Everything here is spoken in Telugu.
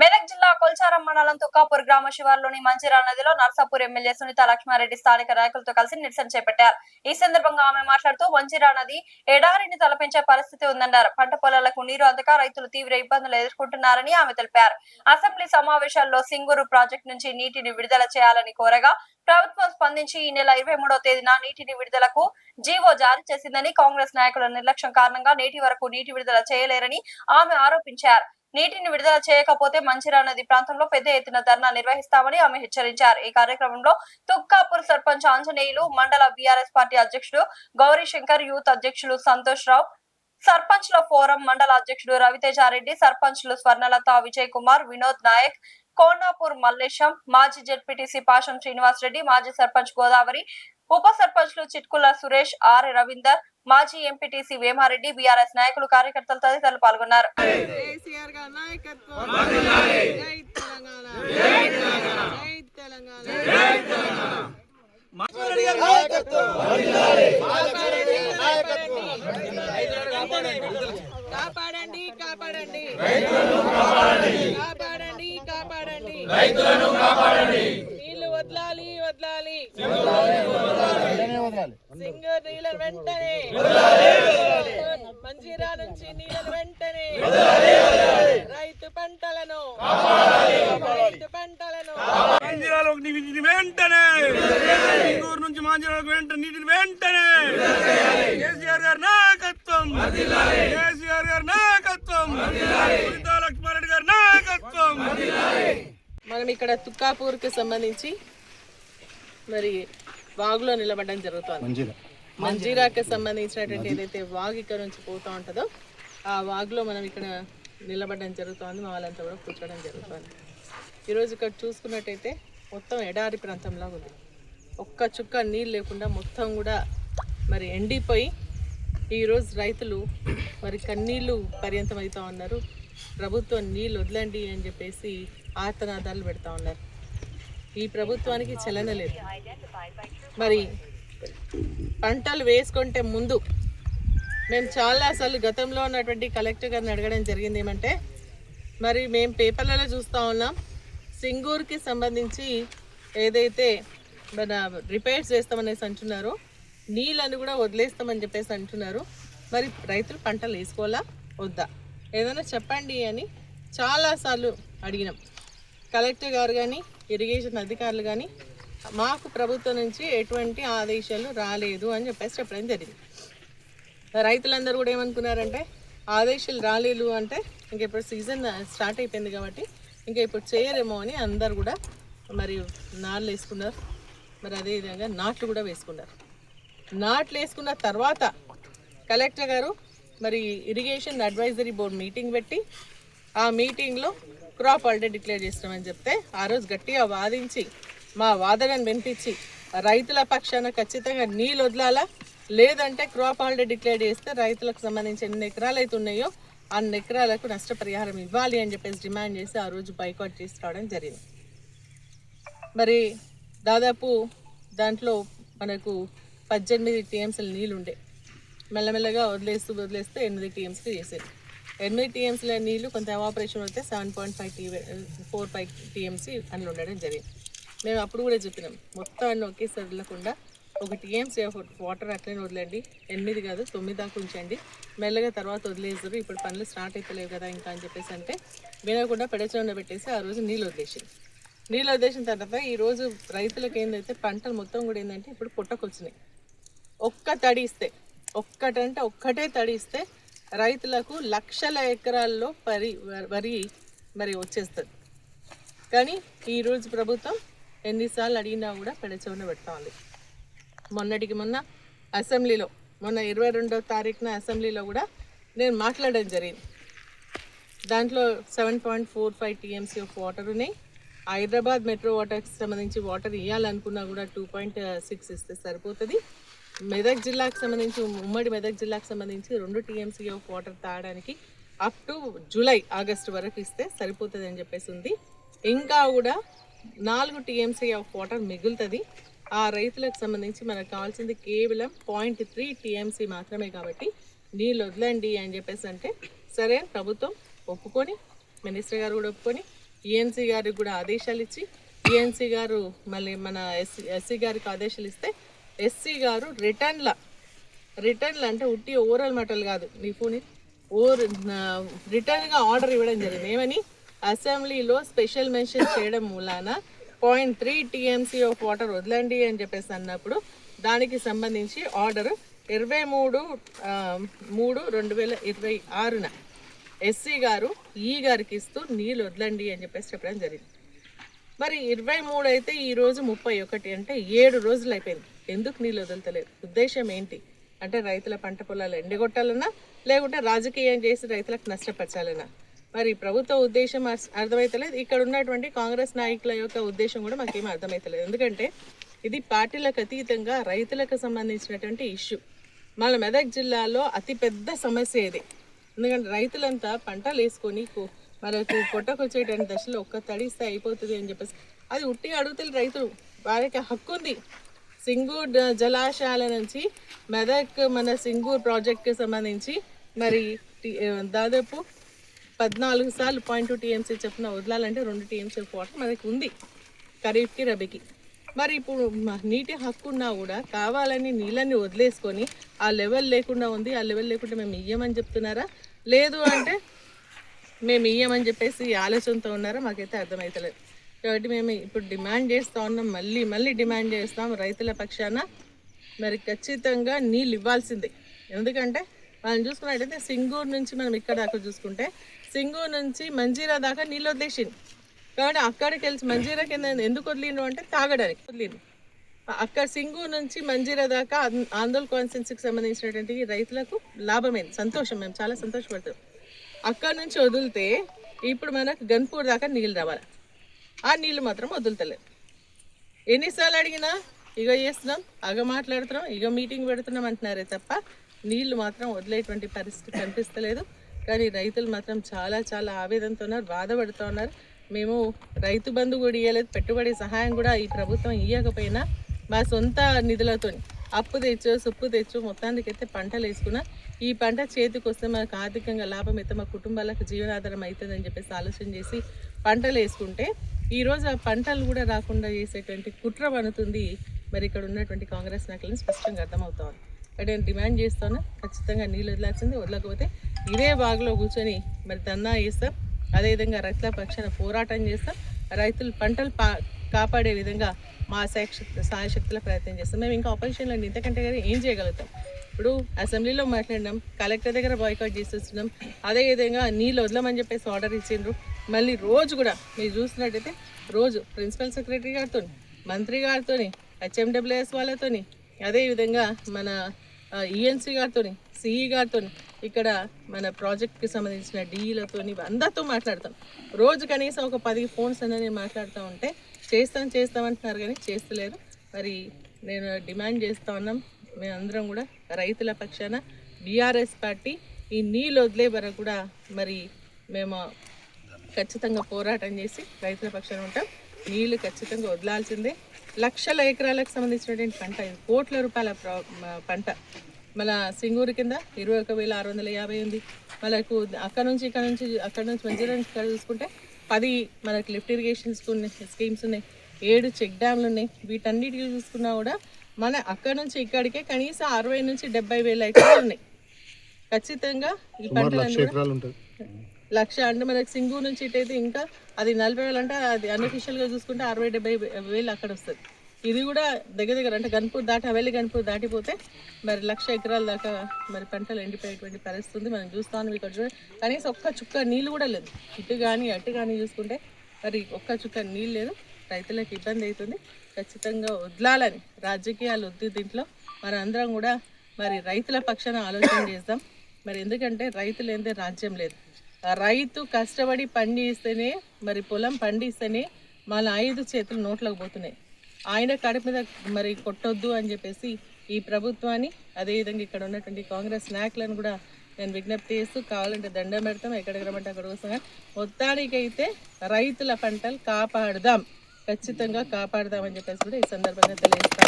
మెదక్ జిల్లా కొల్చారం మండలం తుక్కాపూర్ గ్రామ శివార్లోని మంచిరా నదిలో నర్సాపూర్ ఎమ్మెల్యే సునీత లక్ష్మారెడ్డి స్థానిక నాయకులతో కలిసి నిరసన చేపట్టారు. ఈ సందర్భంగా ఆమె మాట్లాడుతూ మంచిరా నది ఎడారిని తలపించే పరిస్థితి ఉందన్నారు. పంట పొలాలకు నీరు అందక రైతులు తీవ్ర ఇబ్బందులు ఎదుర్కొంటున్నారని ఆమె తెలిపారు. అసెంబ్లీ సమావేశాల్లో సింగూరు ప్రాజెక్టు నుంచి నీటిని విడుదల చేయాలని కోరగా ప్రభుత్వం స్పందించి ఈ నెల 23వ తేదీన నీటిని విడుదలకు జీవో జారీ చేసిందని, కాంగ్రెస్ నాయకుల నిర్లక్ష్యం కారణంగా నేటి వరకు నీటి విడుదల చేయలేరని ఆమె ఆరోపించారు. నీటిని విడుదల చేయకపోతే మంచిరా నది ప్రాంతంలో పెద్ద ఎత్తున ధర్నా నిర్వహిస్తామని ఆమె హెచ్చరించారు. ఈ కార్యక్రమంలో తుక్కాపూర్ సర్పంచ్ ఆంజనేయులు, మండల బీఆర్ఎస్ పార్టీ అధ్యక్షుడు గౌరీశంకర్, యూత్ అధ్యక్షులు సంతోష్ రావు, సర్పంచ్ల ఫోరం మండల అధ్యక్షుడు రవితేజారెడ్డి, సర్పంచ్లు స్వర్ణలత, విజయ్ కుమార్, వినోద్ నాయక్, కోనాపూర్ మల్లేశం, మాజీ జెడ్పీటీసీ పాషం శ్రీనివాస్ రెడ్డి, మాజీ సర్పంచ్ గోదావరి, ఉప సర్పంచ్లు చిట్కుల సురేష్, ఆర్ రవీందర్, మాజీ ఎంపీటీసీ వేమారెడ్డి, బీఆర్ఎస్ నాయకులు, కార్యకర్తలు తదితరులు పాల్గొన్నారు. కాపాడండి కాపాడండి కాపాడండి కాపాడండి రైతులను కాపాడండి. నీళ్లు వదలాలి వదలాలి సింగూరు నీళ్ళ వెంటనే, మంజీరా నుంచి నీళ్ళ వెంటనే, రైతు పంటలను మంజీరాలోకి నీటిని వెంటనే, సింగూరు నుంచి మంజీరాలోకి వెంటనే నీటిని వెంటనే. కేసీఆర్ గారి నాయకత్వం, కేసీఆర్ గారి నాయకత్వం, సునీత లక్ష్మారెడ్డి గారి నాయకత్వం. మనం ఇక్కడ తుక్కాపూర్కి సంబంధించి మరి వాగులో నిలబడడం జరుగుతుంది. మంజీరాకి సంబంధించినటువంటి ఏదైతే వాగు ఇక్కడ నుంచి పోతూ ఉంటుందో ఆ వాగులో మనం ఇక్కడ నిలబడడం జరుగుతుంది. మా వాళ్ళంతా కూడా కూర్చోవడం జరుగుతుంది. ఈరోజు ఇక్కడ చూసుకున్నట్టయితే మొత్తం ఎడారి ప్రాంతంలో ఉంది. ఒక్క చుక్క నీళ్ళు లేకుండా మొత్తం కూడా మరి ఎండిపోయి ఈరోజు రైతులు మరి కన్నీళ్ళు పర్యంతం అవుతూ ఉన్నారు. ప్రభుత్వం నీళ్ళు వదలండి అని చెప్పేసి ఆర్తనాదాలు పెడతా ఉన్నారు. ఈ ప్రభుత్వానికి చలన లేదు. మరి పంటలు వేసుకుంటే ముందు మేము చాలాసార్లు గతంలో ఉన్నటువంటి కలెక్టర్ గారిని అడగడం జరిగింది. ఏమంటే మరి మేము పేపర్లలో చూస్తూ ఉన్నాం, సింగూరుకి సంబంధించి ఏదైతే మన రిపేర్స్ చేస్తామనేసి అంటున్నారో నీళ్ళని కూడా వదిలేస్తామని చెప్పేసి అంటున్నారు. మరి రైతులు పంటలు వేసుకోవాలా వద్దా ఏదైనా చెప్పండి అని చాలాసార్లు అడిగినాం. కలెక్టర్ గారు కానీ ఇరిగేషన్ అధికారులు కానీ మాకు ప్రభుత్వం నుంచి ఎటువంటి ఆదేశాలు రాలేదు అని చెప్పేసి చెప్పడం జరిగింది. రైతులందరూ కూడా ఏమనుకున్నారంటే ఆదేశాలు రాలేదు అంటే ఇంక ఇప్పుడు సీజన్ స్టార్ట్ అయిపోయింది కాబట్టి ఇంకా ఇప్పుడు చేయరేమో అని అందరు కూడా మరి నాట్లు వేసుకున్నారు. మరి అదేవిధంగా నాట్లు కూడా వేసుకున్నారు. నాట్లు వేసుకున్న తర్వాత కలెక్టర్ గారు మరి ఇరిగేషన్ అడ్వైజరీ బోర్డు మీటింగ్ పెట్టి ఆ మీటింగ్లో క్రాప్ హాలిడే డిక్లేర్ చేస్తామని చెప్తే ఆ రోజు గట్టిగా వాదించి మా వాదనను వినిపించి రైతుల పక్షాన ఖచ్చితంగా నీళ్ళు వదలాలా, లేదంటే క్రాప్ హాలిడే డిక్లేర్ చేస్తే రైతులకు సంబంధించి ఎన్ని ఎకరాలు అయితే ఉన్నాయో అన్ని ఎకరాలకు నష్టపరిహారం ఇవ్వాలి అని చెప్పేసి డిమాండ్ చేసి ఆ రోజు బైకాట్ తీసుకురావడం జరిగింది. మరి దాదాపు దాంట్లో మనకు 18 టీఎంసీల నీళ్ళు ఉండే, మెల్లమెల్లగా వదిలేస్తూ 8 టీఎంసీలు చేసేది. 8 టీఎంసీల నీళ్ళు కొంత ఎవాపరేషన్ అయితే 7.45 టీఎంసీ అందులో ఉండడం జరిగింది. మేము అప్పుడు కూడా చెప్పినాం, మొత్తాన్ని ఒకేసారి వదలకుండా 1 టీఎంసీ వాటర్ అట్లనే వదిలేండి, 8 కాదు 9 దాకా ఉంచండి, మెల్లగా తర్వాత వదిలేసారు, ఇప్పుడు పనులు స్టార్ట్ అయిపోలేవు కదా ఇంకా అని చెప్పేసి అంటే వినకుండా పెడచంలో పెట్టేసి ఆ రోజు నీళ్ళు వదిలేసింది. నీళ్ళు వదిలేసిన తర్వాత ఈరోజు రైతులకు ఏంటంటే పంటలు మొత్తం కూడా ఏంటంటే ఇప్పుడు పుట్టకొచ్చినాయి. ఒక్క తడి ఇస్తే, ఒక్కటే తడి ఇస్తే రైతులకు లక్షల ఎకరాల్లో వరి మరి వచ్చేస్తుంది. కానీ ఈరోజు ప్రభుత్వం ఎన్నిసార్లు అడిగినా కూడా పెడచవన పెడతా ఉంది. మొన్న అసెంబ్లీలో మొన్న 22వ తారీఖున అసెంబ్లీలో కూడా నేను మాట్లాడడం జరిగింది. దాంట్లో 7.45 టీఎంసీ ఆఫ్ వాటర్ ఉన్నాయి. హైదరాబాద్ మెట్రో వాటర్కి సంబంధించి వాటర్ ఇవ్వాలనుకున్నా కూడా 2.6 ఇస్తే సరిపోతుంది. మెదక్ జిల్లాకు సంబంధించి ఉమ్మడి మెదక్ జిల్లాకు సంబంధించి 2 టీఎంసీ ఆఫ్ వాటర్ తాగడానికి అప్ టు ఆగస్టు వరకు ఇస్తే సరిపోతుంది అని చెప్పేసి ఉంది. ఇంకా కూడా 4 టీఎంసీ ఆఫ్ వాటర్ మిగులుతుంది. ఆ రైతులకు సంబంధించి మనకు కావాల్సింది కేవలం 0.3 టీఎంసీ మాత్రమే. కాబట్టి నీళ్ళు వదలండి అని చెప్పేసి అంటే సరే ప్రభుత్వం ఒప్పుకొని, మినిస్టర్ గారు కూడా ఒప్పుకొని ఈఎన్సీ గారికి కూడా ఆదేశాలు ఇచ్చి ఈఎన్సీ గారు మళ్ళీ మన ఎస్సీ గారికి ఆదేశాలు ఇస్తే ఎస్సీ గారు రిటర్న్లు అంటే ఉట్టి ఓవరాల్ మాటలు కాదు నీకుని రిటర్న్గా ఆర్డర్ ఇవ్వడం జరిగింది. ఏమని అసెంబ్లీలో స్పెషల్ మెన్షన్ చేయడం మూలాన 0.3 TMC ఆఫ్ వాటర్ వదలండి అని చెప్పేసి అన్నప్పుడు దానికి సంబంధించి ఆర్డర్ 23/3/2026 ఎస్సీ గారు ఈ గారికి ఇస్తూ నీళ్ళు వదలండి అని చెప్పేసి చెప్పడం జరిగింది. మరి 23 అయితే ఈరోజు 31 అంటే 7 రోజులు అయిపోయింది. ఎందుకు నీళ్ళు వదులుతలేదు? ఉద్దేశం ఏంటి అంటే రైతుల పంట పొలాలు ఎండగొట్టాలన్నా లేకుంటే రాజకీయం చేసి రైతులకు నష్టపరచాలన్నా? మరి ప్రభుత్వ ఉద్దేశం అర్థమవుతలేదు. ఇక్కడ ఉన్నటువంటి కాంగ్రెస్ నాయకుల యొక్క ఉద్దేశం కూడా మాకేమీ అర్థమవుతలేదు. ఎందుకంటే ఇది పార్టీలకు అతీతంగా రైతులకు సంబంధించినటువంటి ఇష్యూ. మన మెదక్ జిల్లాలో అతిపెద్ద సమస్య ఇది. ఎందుకంటే రైతులంతా పంటలు వేసుకొని మనకు పొట్టకొచ్చేటువంటి దశలో ఒక్క తడిస్తే అయిపోతుంది అని చెప్పేసి అది ఉట్టి అడుగుతుంది రైతులు. వారికి హక్కు ఉంది. సింగూర్ జలాశయాల నుంచి మెదక్ మన సింగూర్ ప్రాజెక్ట్కి సంబంధించి మరి దాదాపు 14 సార్లు 0.2 TMC చొప్పున వదలాలంటే 2 TMC వాటర్ మనకి ఉంది ఖరీఫ్కి రబీకి. మరి ఇప్పుడు నీటి హక్కు ఉన్నా కూడా కావాలని నీళ్ళని వదిలేసుకొని ఆ లెవెల్ లేకుండా ఉంది. ఆ లెవెల్ లేకుంటే మేము ఇయ్యమని చెప్తున్నారా, లేదు అంటే మేము ఇయ్యమని చెప్పేసి ఆలోచనతో ఉన్నారా మాకైతే అర్థమవుతలేదు. కాబట్టి మేము ఇప్పుడు డిమాండ్ చేస్తూ ఉన్నాం, మళ్ళీ డిమాండ్ చేస్తాం రైతుల పక్షాన. మరి ఖచ్చితంగా నీళ్ళు ఇవ్వాల్సిందే. ఎందుకంటే మనం చూసుకున్నట్టయితే సింగూరు నుంచి మనం ఇక్కడ దాకా చూసుకుంటే సింగూరు నుంచి మంజీరా దాకా నీళ్ళు వదిలేసింది. కాబట్టి అక్కడికి వెళ్ళి మంజీరా కింద ఎందుకు వదిలిండు అంటే తాగడానికి వదిలిండు. అక్కడ సింగూరు నుంచి మంజీరా దాకా ఆందోళన కాన్స్టిట్యున్సీకి సంబంధించినటువంటి రైతులకు లాభమైంది, సంతోషం, మేము చాలా సంతోషపడతాం. అక్కడ నుంచి వదిలితే ఇప్పుడు మనకు గన్పూర్ దాకా నీళ్ళు రావాలి. ఆ నీళ్ళు మాత్రం వదులుతలేదు. ఎన్నిసార్లు అడిగినా ఇక చేస్తున్నాం, అగ మాట్లాడుతున్నాం, ఇక మీటింగ్ పెడుతున్నాం అంటున్నారే తప్ప నీళ్లు మాత్రం వదిలేటువంటి పరిస్థితి కనిపిస్తలేదు. కానీ రైతులు మాత్రం చాలా చాలా ఆవేదనతో ఉన్నారు, బాధపడుతూ ఉన్నారు. మేము రైతు బంధు కూడా ఇవ్వలేదు, పెట్టుబడి సహాయం కూడా ఈ ప్రభుత్వం ఇవ్వకపోయినా మా సొంత నిధులతో అప్పు తెచ్చు సొప్పు తెచ్చు మొత్తానికి అయితే పంటలు వేసుకున్నా. ఈ పంట చేతికి వస్తే మనకు ఆర్థికంగా లాభం అయితే మా కుటుంబాలకు జీవనాధారం అవుతుందని చెప్పేసి ఆలోచన చేసి పంటలు వేసుకుంటే ఈరోజు ఆ పంటలు కూడా రాకుండా చేసేటువంటి కుట్ర పనుతుంది. మరి ఇక్కడ ఉన్నటువంటి కాంగ్రెస్ నాయకులను స్పష్టంగా అర్థమవుతాను. ఇక్కడ నేను డిమాండ్ చేస్తాను, ఖచ్చితంగా నీళ్ళు వదిలాల్సింది. వదలకపోతే ఇదే బాగులో కూర్చొని మరి ధర్నా చేస్తాం. అదేవిధంగా రైతుల పక్షాన పోరాటం చేస్తాం. రైతులు పంటలు కాపాడే విధంగా మా సాయశక్తుల ప్రయత్నం చేస్తాం. మేము ఇంకా ఆపోజిషన్లో ఇంతకంటే కానీ ఏం చేయగలుగుతాం? ఇప్పుడు అసెంబ్లీలో మాట్లాడినాం, కలెక్టర్ దగ్గర బాయ్కాట్ చేసేస్తున్నాం. అదేవిధంగా నీళ్ళు వదలమని చెప్పేసి ఆర్డర్ ఇచ్చిండ్రు. మళ్ళీ రోజు కూడా మీరు చూసినట్టయితే రోజు ప్రిన్సిపల్ సెక్రటరీ గారితో, మంత్రి గారితో, HMWS వాళ్ళతో, అదేవిధంగా మన ఈఎన్సీ గారితో, సిఈ గారితో, ఇక్కడ మన ప్రాజెక్ట్కి సంబంధించిన డీఈలతో అందరితో మాట్లాడతాం. రోజు కనీసం ఒక 10 ఫోన్స్ అనేది మాట్లాడుతూ ఉంటే చేస్తామంటున్నారు కానీ చేస్తలేరు. మరి నేను డిమాండ్ చేస్తూ ఉన్నాం, మేమందరం కూడా రైతుల పక్షాన బీఆర్ఎస్ పార్టీ ఈ నీళ్ళు వదిలే వరకు కూడా మరి మేము ఖచ్చితంగా పోరాటం చేసి రైతుల పక్షాన ఉంటాం. నీళ్ళు ఖచ్చితంగా వదలాల్సిందే. లక్షల ఎకరాలకు సంబంధించినటువంటి పంట, కోట్ల రూపాయల పంట. మన సింగూరు కింద 21,650 ఉంది. మనకు అక్కడ నుంచి మంచిగా ఇక్కడ చూసుకుంటే 10 మనకు లిఫ్ట్ ఇరిగేషన్స్ స్కీమ్స్ ఉన్నాయి, 7 చెక్ డ్యామ్లు ఉన్నాయి. వీటన్నిటికి చూసుకున్నా కూడా మన అక్కడ నుంచి ఇక్కడికే కనీసం 60 నుంచి 70 వేల ఎకరాలు ఉన్నాయి. ఖచ్చితంగా ఈ పంటలు లక్ష అంటే మనకు సింగూరు నుంచి ఇటైతే ఇంకా అది 40 వేలు అంటే అది అన్అఫిషియల్గా చూసుకుంటే 60-70 వేలు అక్కడ వస్తుంది. ఇది కూడా దగ్గర అంటే గన్పూర్ దాటిపోతే మరి 1,00,000 ఎకరాల దాకా మరి పంటలు ఎండిపోయేటువంటి పరిస్థితి ఉంది. మనం చూస్తాను ఇక్కడ కనీసం ఒక్క చుక్క నీళ్ళు కూడా లేదు. ఇటు కానీ అటు కానీ చూసుకుంటే మరి ఒక్క చుక్క నీళ్ళు లేదు. రైతులకు ఇబ్బంది అవుతుంది. ఖచ్చితంగా వదలాలని, రాజకీయాలు వద్దు దీంట్లో. మరి అందరం కూడా మరి రైతుల పక్షాన ఆలోచన చేద్దాం. మరి ఎందుకంటే రైతులు ఏందే రాజ్యం లేదు. రైతు కష్టపడి పండిస్తేనే మరి పొలం పండిస్తేనే మన 5 చేతులు నోట్లకు పోతున్నాయి. ఆయన కడుపు మీద మరి కొట్టొద్దు అని చెప్పేసి ఈ ప్రభుత్వాన్ని, అదేవిధంగా ఇక్కడ ఉన్నటువంటి కాంగ్రెస్ నాయకులను కూడా నేను విజ్ఞప్తి చేస్తూ కావాలంటే దండం పెడతాం, ఎక్కడికి రమ్మంటే అక్కడ వస్తాం. కానీ మొత్తానికైతే రైతుల పంటలు కాపాడుదాం, ఖచ్చితంగా కాపాడుదామని చెప్పేసి కూడా ఈ సందర్భంగా తెలియజేస్తాం.